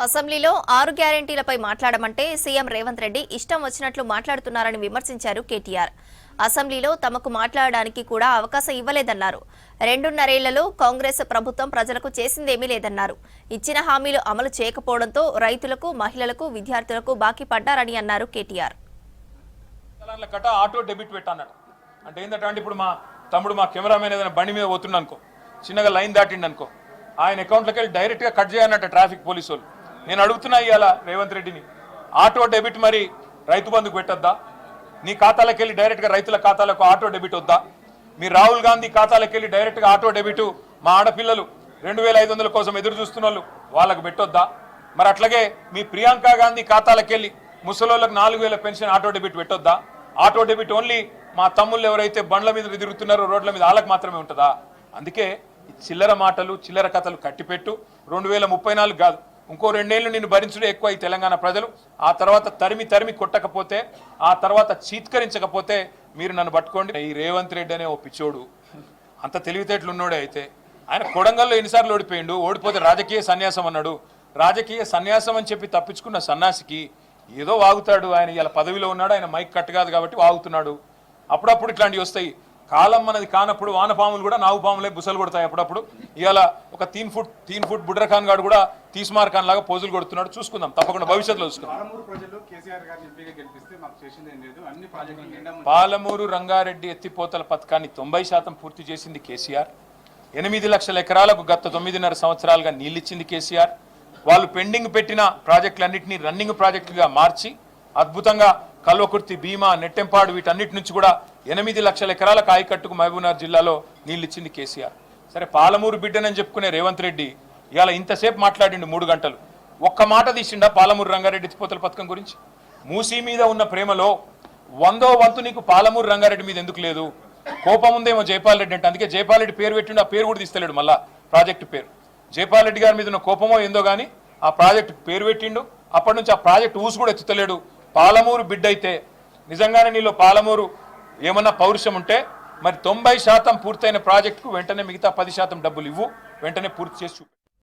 అసెంబ్లీలో 6 గ్యారెంటీలపై మాట్లాడమంటే సీఎం రేవంత్ రెడ్డి ఇష్టం వచ్చినట్లు మాట్లాడుతున్నారని విమర్శించారు కేటీఆర్. అసెంబ్లీలో తమకు మాట్లాడడానికి కూడా అవకాశం ఇవ్వలేదన్నారు. 2.5 ఏళ్లలో కాంగ్రెస్ ప్రభుత్వం ప్రజలకు చేసిందేమీ లేదన్నారు. ఇచ్చిన హామీలు అమలు చేయకపోవడంతో రైతులకు, మహిళలకు, విద్యార్థులకు బాకీ పడ్డారని అన్నారు కేటీఆర్. ఆటో డెబిట్ పెట్టాడు అంటే ఏంటంటే ఇప్పుడు మా తమ్ముడు మా కెమెరామెన్ ఏదైనా బండి మీద పోతుండ అనుకో, చిన్నగా లైన్ దాటిండి అనుకో, ఆయన అకౌంట్లోకి వెళ్ళి డైరెక్ట్గా కట్ చేయనట్టు ట్రాఫిక్ పోలీసు వాళ్ళు. నేను అడుగుతున్నా ఇవాళ రేవంత్ రెడ్డిని, ఆటో డెబిట్ మరి రైతు బంధుకు పెట్టొద్దా? నీ ఖాతాలకు వెళ్ళి డైరెక్ట్గా రైతుల ఖాతాలకు ఆటో డెబిట్ వద్దా? మీ రాహుల్ గాంధీ ఖాతాలకు వెళ్ళి డైరెక్ట్గా ఆటో డెబిట్ మా ఆడపిల్లలు 2500 కోసం ఎదురు చూస్తున్న వాళ్ళు వాళ్ళకు పెట్టొద్దా? మరి అట్లాగే మీ ప్రియాంక గాంధీ ఖాతాలకు వెళ్ళి ముసలోళ్ళకు 4000 పెన్షన్ ఆటో డెబిట్ పెట్టొద్దా? ఆటో డెబిట్ ఓన్లీ మా తమ్ముళ్ళు ఎవరైతే బండ్ల మీద తిరుగుతున్నారో రోడ్ల మీద వాళ్ళకి మాత్రమే ఉంటుందా? అందుకే చిల్లర మాటలు, చిల్లర కథలు కట్టిపెట్టు. 2034 కాదు, ఇంకో 2 ఏళ్ళు నిన్ను భరించడం ఎక్కువ ఈ తెలంగాణ ప్రజలు. ఆ తర్వాత తరిమి కొట్టకపోతే, ఆ తర్వాత చీత్కరించకపోతే మీరు నన్ను పట్టుకోండి. ఈ రేవంత్ రెడ్డి అనే ఓ పిచ్చోడు అంత తెలివితేటలు ఉన్నోడే అయితే ఆయన కొడంగల్లో ఎన్నిసార్లు ఓడిపోయిండు, ఓడిపోతే రాజకీయ సన్యాసం అన్నాడు. రాజకీయ సన్యాసం అని చెప్పి తప్పించుకున్న సన్యాసికి ఏదో వాగుతాడు. ఆయన ఇలా పదవిలో ఉన్నాడు, ఆయన మైక్ కట్ కాదు కాబట్టి వాగుతున్నాడు. అప్పుడప్పుడు ఇట్లాంటివి వస్తాయి. కాలం మనది కానప్పుడు వానపాములు కూడా నావు పాములే బుసలు కొడతాయి అప్పుడప్పుడు. ఇవాళ ఒక 3 ఫుట్ బుడ్ర ఖాన్ గారు కూడా తీస్మార్ ఖాన్ లాగా పోజులు కొడుతున్నాడు. చూసుకుందాం, తప్పకుండా భవిష్యత్తులో చూసుకుందాం. పాలమూరు రంగారెడ్డి ఎత్తిపోతల పథకాన్ని 90% పూర్తి చేసింది కేసీఆర్. 8 లక్షల ఎకరాలకు గత 9.5 సంవత్సరాలుగా నీళ్ళిచ్చింది కేసీఆర్. వాళ్ళు పెండింగ్ పెట్టిన ప్రాజెక్టులన్నింటినీ రన్నింగ్ ప్రాజెక్టులుగా మార్చి అద్భుతంగా కల్వకుర్తి, భీమా, నెట్టెంపాడు వీటన్నిటి నుంచి కూడా 8 లక్షల ఎకరాలకు ఆయకట్టుకు మహబూబ్నగర్ జిల్లాలో నీళ్ళిచ్చింది కేసీఆర్. సరే, పాలమూరు బిడ్డనని చెప్పుకునే రేవంత్ రెడ్డి ఇవాళ ఇంతసేపు మాట్లాడిండు 3 గంటలు. ఒక్క మాట తీసిండా పాలమూరు రంగారెడ్డి ఎత్తిపోతల పథకం గురించి? మూసీ మీద ఉన్న ప్రేమలో 100వ వంతు నీకు పాలమూరు రంగారెడ్డి మీద ఎందుకు లేదు? కోపం ఉందేమో జైపాల్ రెడ్డి అంటే, అందుకే జైపాల్ రెడ్డి పేరు పెట్టిండు. ఆ పేరు కూడా తీస్తలేడు మళ్ళా ప్రాజెక్టు పేరు. జైపాల్ రెడ్డి గారి మీద ఉన్న కోపమో ఏందో కానీ ఆ ప్రాజెక్టు పేరు పెట్టిండు. అప్పటి నుంచి ఆ ప్రాజెక్టు ఊసు కూడా ఎత్తుతలేడు. పాలమూరు బిడ్డ అయితే నిజంగానే నీలో పాలమూరు ఏమన్నా పౌరుషం ఉంటే మరి 90% పూర్తయిన ప్రాజెక్టుకు వెంటనే మిగతా 10% డబ్బులు ఇవ్వు, వెంటనే పూర్తి చేసి